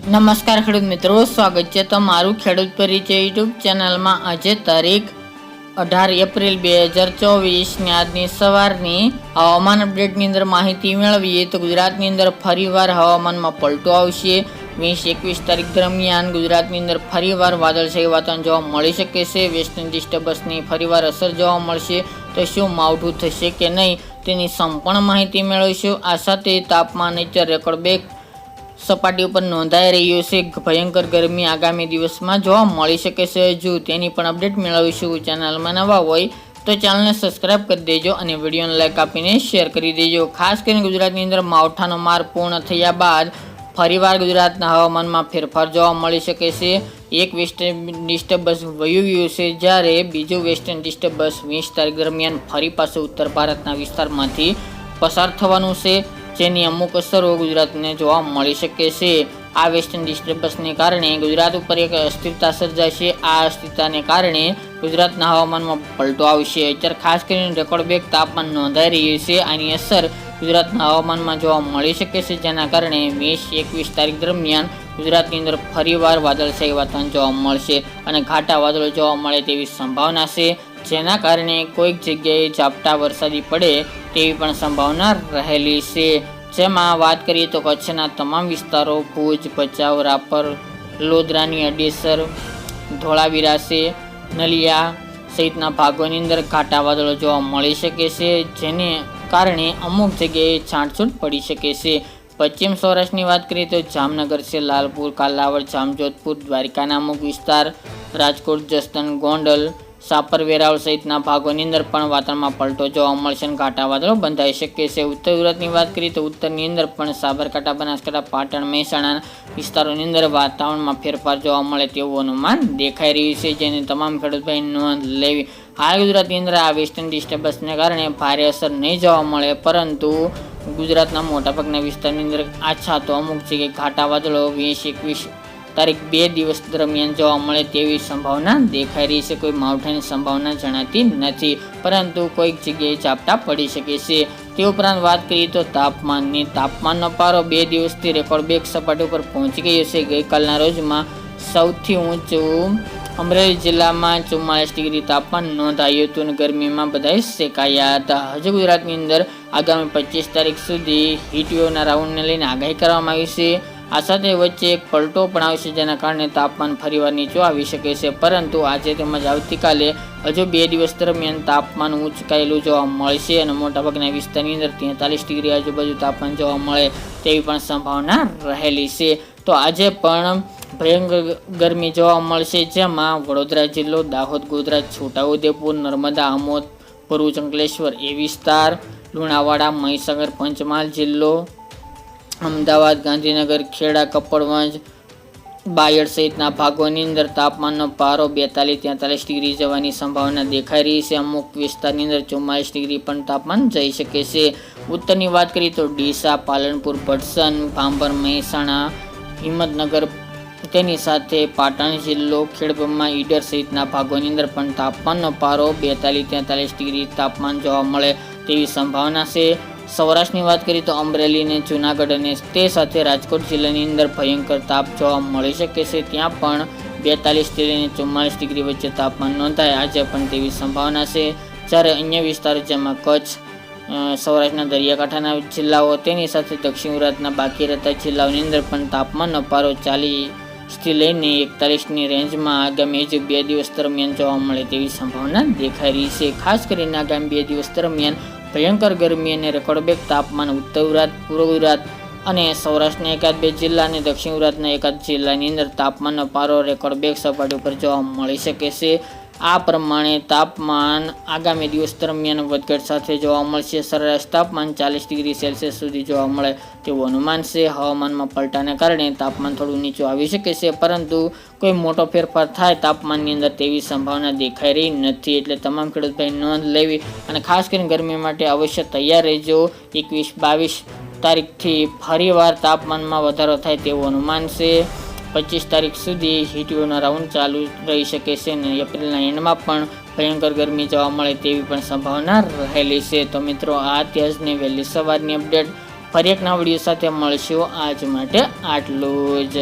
નમસ્કાર ખેડૂત મિત્રો, સ્વાગત છે તમારું ખેડૂત પરિચય યુટ્યુબ ચેનલમાં। આજે તારીખ 18 એપ્રિલ 2024 ની આજની સવારની હવામાન અપડેટની અંદર માહિતી મેળવીએ તો ગુજરાતની અંદર ફરીવાર હવામાનમાં પલટો આવશે। 20-21 તારીખ દરમિયાન ગુજરાતની અંદર ફરીવાર વાદળછાયું વાતાવરણ જોવા મળી શકે છે। વેસ્ટર્ન ડિસ્ટર્બન્સની ફરીવાર અસર જોવા મળશે, તો શું માવઠું થશે કે નહીં તેની સંપૂર્ણ માહિતી મેળવીશું। આ સાથે તાપમાન નીચે રેકોર્ડ બ્રેક સપાટી ઉપર નોંધાઈ રહ્યું છે। ભયંકર ગરમી આગામી દિવસમાં જોવા મળી શકે છે, જો તેની પણ અપડેટ મેળવીશું। ચેનલમાં નવા હોય તો ચેનલને સબસ્ક્રાઇબ કરી દેજો અને વિડીયોને લાઈક આપીને શેર કરી દેજો। ખાસ કરીને ગુજરાતની અંદર માવઠાનો માર પૂર્ણ થયા બાદ ફરીવાર ગુજરાતના હવામાનમાં ફેરફાર જોવા મળી શકે છે। એક વેસ્ટર્ન ડિસ્ટર્બન્સ વયું ગયું છે, જ્યારે બીજું વેસ્ટર્ન ડિસ્ટર્બન્સ 20 તારીખ દરમિયાન ફરી પાછું ઉત્તર ભારતના વિસ્તારમાંથી પસાર થવાનું છે, જેની અમુક અસરો ગુજરાતને જોવા મળી શકે છે। આ વેસ્ટર્ન ડિસ્ટર્બન્સને કારણે ગુજરાત ઉપર એક અસ્થિરતા સર્જાશે। આ અસ્થિરતાને કારણે ગુજરાતના હવામાનમાં પલટો આવશે। અત્યારે ખાસ કરીને રેકોર્ડ બ્રેક તાપમાન નોંધાઈ રહ્યું છે, આની અસર ગુજરાતના હવામાનમાં જોવા મળી શકે છે, જેના કારણે 20-21 તારીખ દરમિયાન ગુજરાતની અંદર ફરીવાર વાદળછાયું વાતાવરણ જોવા મળશે અને ઘાટા વાદળો જોવા મળે તેવી સંભાવના છે, જેના કારણે કોઈક જગ્યાએ ઝાપટા વરસાદી પડે તેવી પણ સંભાવના રહેલી છે। જેમાં વાત કરીએ તો કચ્છના તમામ વિસ્તારો, ભુજ, ભચાઉ, રાપર, લોધરાની અડેસર, ધોળાવીરા છે, નલિયા સહિતના ભાગોની અંદર ઘાટા વાદળો જોવા મળી શકે છે, જેને કારણે અમુક જગ્યાએ છાંટછૂટ પડી શકે છે। પશ્ચિમ સૌરાષ્ટ્રની વાત કરીએ તો જામનગર છે, લાલપુર, કાલાવડ, જામજોધપુર, દ્વારિકાના અમુક વિસ્તાર, રાજકોટ, જસદણ, ગોંડલ, સાપર, વેરાવળ સહિતના ભાગોની અંદર પણ વાતાવરણમાં પલટો જોવા મળશે અને ઘાટા વાદળો બંધાઈ શકે છે। ઉત્તર ગુજરાતની વાત કરીએ તો ઉત્તરની અંદર પણ સાબરકાંઠા, બનાસકાંઠા, પાટણ, મહેસાણા વિસ્તારોની અંદર વાતાવરણમાં ફેરફાર જોવા મળે તેવું અનુમાન દેખાઈ રહ્યું છે, જેની તમામ ખેડૂત ભાઈ નોંધ લેવી। હાલ ગુજરાતની અંદર આ વેસ્ટર્ન ડિસ્ટર્બન્સને કારણે ભારે અસર નહીં જોવા મળે, પરંતુ ગુજરાતના મોટાભાગના વિસ્તારની અંદર આછા તો અમુક જગ્યાએ ઘાટા વાદળો 20-21 તારીખ 2 દિવસ દરમિયાન જોવા મળે તેવી સંભાવના દેખાઈ રહી છે। કોઈ માવઠાની સંભાવના જણાતી નથી, પરંતુ કોઈક જગ્યાએ ઝાપટા પડી શકે છે। તે ઉપરાંત વાત કરીએ તો તાપમાનનો પારો 2 દિવસથી રેકોર્ડ બ્રેક સપાટી ઉપર પહોંચી ગયો છે। ગઈકાલના રોજમાં સૌથી ઊંચું અમરેલી જિલ્લામાં 44 ડિગ્રી તાપમાન નોંધાયું હતું અને ગરમીમાં બધાએ શેકાયા હતા। હજુ ગુજરાતની અંદર આગામી 25 તારીખ સુધી હીટવેવના રાઉન્ડને લઈને આગાહી કરવામાં આવી છે। આ સાથે વચ્ચે એક પલટો પણ આવશે, જેના કારણે તાપમાન ફરીવાર નીચું આવી શકે છે, પરંતુ આજે તેમજ આવતીકાલે હજુ 2 દિવસ દરમિયાન તાપમાન ઊંચકાયેલું જોવા મળશે અને મોટાભાગના વિસ્તારની અંદર 43 ડિગ્રી આજુબાજુ તાપમાન જોવા મળે તેવી પણ સંભાવના રહેલી છે। તો આજે પણ ભયંકર ગરમી જોવા મળશે, જેમાં વડોદરા જિલ્લો, દાહોદ, ગોધરા, છોટાઉદેપુર, નર્મદા, આમોદ, ભરૂચ, અંકલેશ્વર એ વિસ્તાર, લુણાવાડા, મહીસાગર, પંચમહાલ જિલ્લો, અમદાવાદ, ગાંધીનગર, ખેડા, કપડવંજ, બાયડ સહિતના ભાગોની અંદર તાપમાનનો પારો 42-43 ડિગ્રી જવાની સંભાવના દેખાઈ રહી છે। અમુક વિસ્તારની અંદર 44 ડિગ્રી પણ તાપમાન જઈ શકે છે। ઉત્તરની વાત કરીએ તો ડીસા, પાલનપુર, ભટસન, ભાંભર, મહેસાણા, હિંમતનગર, તેની સાથે પાટણ જિલ્લો, ખેડબ્રહ્મા, ઈડર સહિતના ભાગોની અંદર પણ તાપમાનનો પારો 42-43 ડિગ્રી તાપમાન જોવા મળે તેવી સંભાવના છે। સૌરાષ્ટ્રની વાત કરીએ તો અમરેલી અને જૂનાગઢ અને તે સાથે રાજકોટ જિલ્લાની અંદર ભયંકર તાપ જોવા મળી શકે છે, ત્યાં પણ 42 અને 44 ડિગ્રી વચ્ચે તાપમાન નોંધાય આજે પણ તેવી સંભાવના છે। જ્યારે અન્ય વિસ્તારો જેમાં કચ્છ, સૌરાષ્ટ્રના દરિયાકાંઠાના જિલ્લાઓ, તેની સાથે દક્ષિણ ગુજરાતના બાકી રહેતા જિલ્લાઓની અંદર પણ તાપમાનનો પારો 40થી લઈને 41ની રેન્જમાં આગામી હજુ 2 દિવસ દરમિયાન જોવા મળે તેવી સંભાવના દેખાઈ રહી છે। ખાસ કરીને આગામી 2 દિવસ દરમિયાન ભયંકર ગરમી અને રેકોર્ડ બ્રેક તાપમાન ઉત્તર ગુજરાત, પૂર્વ ગુજરાત અને સૌરાષ્ટ્રના 1-2 જિલ્લા અને દક્ષિણ ગુજરાતના 1 જિલ્લાની અંદર તાપમાનનો પારો રેકોર્ડ બ્રેક સપાટી ઉપર જોવા મળી શકે છે। આ પ્રમાણે તાપમાન આગામી દિવસ દરમિયાન વધઘટ સાથે જોવા મળશે। સરેરાશ તાપમાન 40 ડિગ્રી સેલ્સિયસ સુધી જોવા મળે તેવું અનુમાન છે। હવામાનમાં પલટાને કારણે તાપમાન થોડું નીચું આવી શકે છે, પરંતુ કોઈ મોટો ફેરફાર થાય તાપમાનની અંદર તેવી સંભાવના દેખાઈ રહી નથી, એટલે તમામ ખેડૂત ભાઈ નોંધ લેવી અને ખાસ કરીને ગરમી માટે અવશ્ય તૈયાર રહેજો। 21-22 તારીખથી ફરીવાર તાપમાનમાં વધારો થાય તેવું અનુમાન છે। 25 તારીખ સુધી હીટવેવના રાઉન્ડ ચાલુ રહી શકે છે અને એપ્રિલના એન્ડમાં પણ ભયંકર ગરમી જોવા મળે તેવી પણ સંભાવના રહેલી છે। તો મિત્રો, આ અત્યારની વહેલી સવારની અપડેટ, ફરી એક નવા વિડીયો સાથે મળશું। આજ માટે આટલું જ।